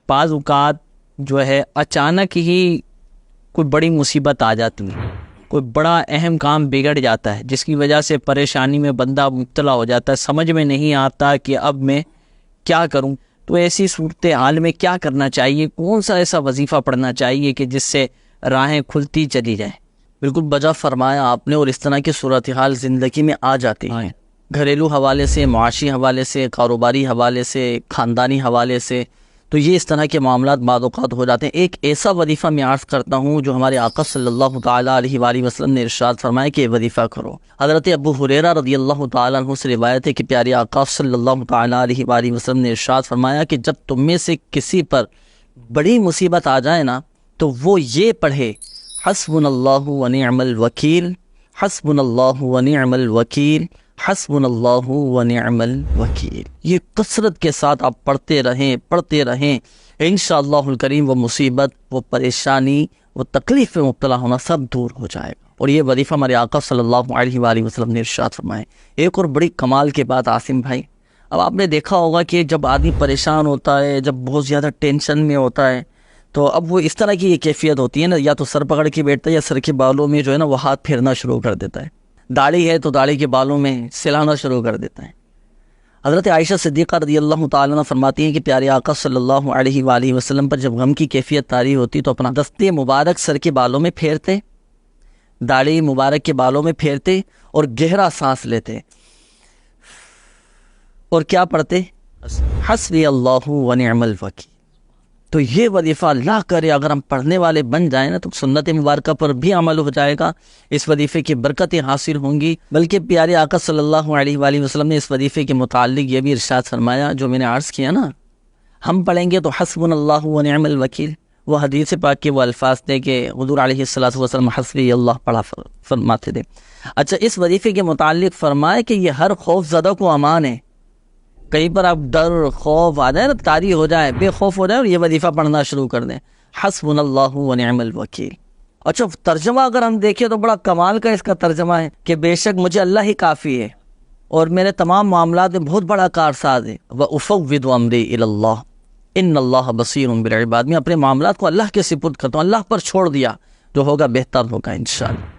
بعض اوقات جو ہے اچانک ہی کوئی بڑی مصیبت آ جاتی ہے، کوئی بڑا اہم کام بگڑ جاتا ہے جس کی وجہ سے پریشانی میں بندہ مبتلا ہو جاتا ہے، سمجھ میں نہیں آتا کہ اب میں کیا کروں۔ تو ایسی صورتحال میں کیا کرنا چاہیے، کون سا ایسا وظیفہ پڑھنا چاہیے کہ جس سے راہیں کھلتی چلی جائیں؟ بالکل بجا فرمایا آپ نے، اور اس طرح کی صورتحال زندگی میں آ جاتی ہے، گھریلو حوالے سے، معاشی حوالے سے، کاروباری حوالے سے، خاندانی حوالے سے، تو یہ اس طرح کے معاملات بعض اوقات ہو جاتے ہیں۔ ایک ایسا وظیفہ میں عرض کرتا ہوں جو ہمارے آقا صلی اللہ تعالیٰ علیہ وآلہ وسلم نے ارشاد فرمایا کہ یہ وظیفہ کرو۔ حضرت ابو ہریرہ رضی اللہ تعالیٰ عنہ سے روایت ہے کہ پیارے آقا صلی اللہ تعالیٰ علیہ وآلہ وسلم نے ارشاد فرمایا کہ جب تم میں سے کسی پر بڑی مصیبت آ جائے نا تو وہ یہ پڑھے، حسبنا اللہ ونعم الوکیل، حسبنا اللہ ونعم الوکیل، حسبنا اللہ ونعم الوکیل۔ یہ کثرت کے ساتھ آپ پڑھتے رہیں انشاءاللہ الکریم وہ مصیبت، وہ پریشانی، وہ تکلیف میں مبتلا ہونا سب دور ہو جائے گا۔ اور یہ وظیفہ ہمارے آقا صلی اللہ علیہ وآلہ وسلم نے ارشاد فرمائے۔ ایک اور بڑی کمال کی بات عاصم بھائی، اب آپ نے دیکھا ہوگا کہ جب آدمی پریشان ہوتا ہے، جب بہت زیادہ ٹینشن میں ہوتا ہے، تو اب وہ اس طرح کی یہ کیفیت ہوتی ہے نا، یا تو سر پکڑ کے بیٹھتا ہے یا سر کے بالوں میں جو ہے نا وہ ہاتھ پھیرنا شروع کر دیتا ہے، داڑھی ہے تو داڑھی کے بالوں میں سلانا شروع کر دیتا ہے۔ حضرت عائشہ صدیقہ رضی اللہ تعالیٰ عنہ فرماتی ہیں کہ پیارے آقا صلی اللہ علیہ وآلہ وسلم پر جب غم کی کیفیت طاری ہوتی تو اپنا دستے مبارک سر کے بالوں میں پھیرتے، داڑھی مبارک کے بالوں میں پھیرتے اور گہرا سانس لیتے اور کیا پڑھتے؟ حسبی اللہ ونعم الوکیل۔ تو یہ وظیفہ اللہ کرے اگر ہم پڑھنے والے بن جائیں نا تو سنت مبارکہ پر بھی عمل ہو جائے گا، اس وظیفے کی برکتیں حاصل ہوں گی۔ بلکہ پیارے آقا صلی اللہ علیہ وآلہ وسلم نے اس وظیفے کے متعلق یہ بھی ارشاد فرمایا جو میں نے عرض کیا نا، ہم پڑھیں گے تو حسبنا اللہ ونعم الوکیل، وہ حدیث پاک کے وہ الفاظ تھے کہ حضور علیہ الصلوۃ والسلام حسبی اللہ پڑھا فرماتے تھے۔ اچھا، اس وظیفے کے متعلق فرمائے کہ یہ ہر خوف زدہ کو امان ہے۔ کہیں پر آپ ڈر خوف آ جائے نا، طاری ہو جائے، بے خوف ہو جائے اور یہ وظیفہ پڑھنا شروع کر دیں، حسبنا اللہ ونعم الوکیل۔ اچھا، ترجمہ اگر ہم دیکھیں تو بڑا کمال کا اس کا ترجمہ ہے کہ بے شک مجھے اللہ ہی کافی ہے اور میرے تمام معاملات میں بہت بڑا کارساز ہے۔ وَأُفَوِّضُ أَمْرِي إِلَى اللَّهِ إِنَّ اللَّهَ بَصِيرٌ بِالْعِبَادِ، میں اپنے معاملات کو اللہ کے سپرد کرتا ہوں، اللہ پر چھوڑ دیا، جو ہوگا بہتر ہوگا انشاءاللہ۔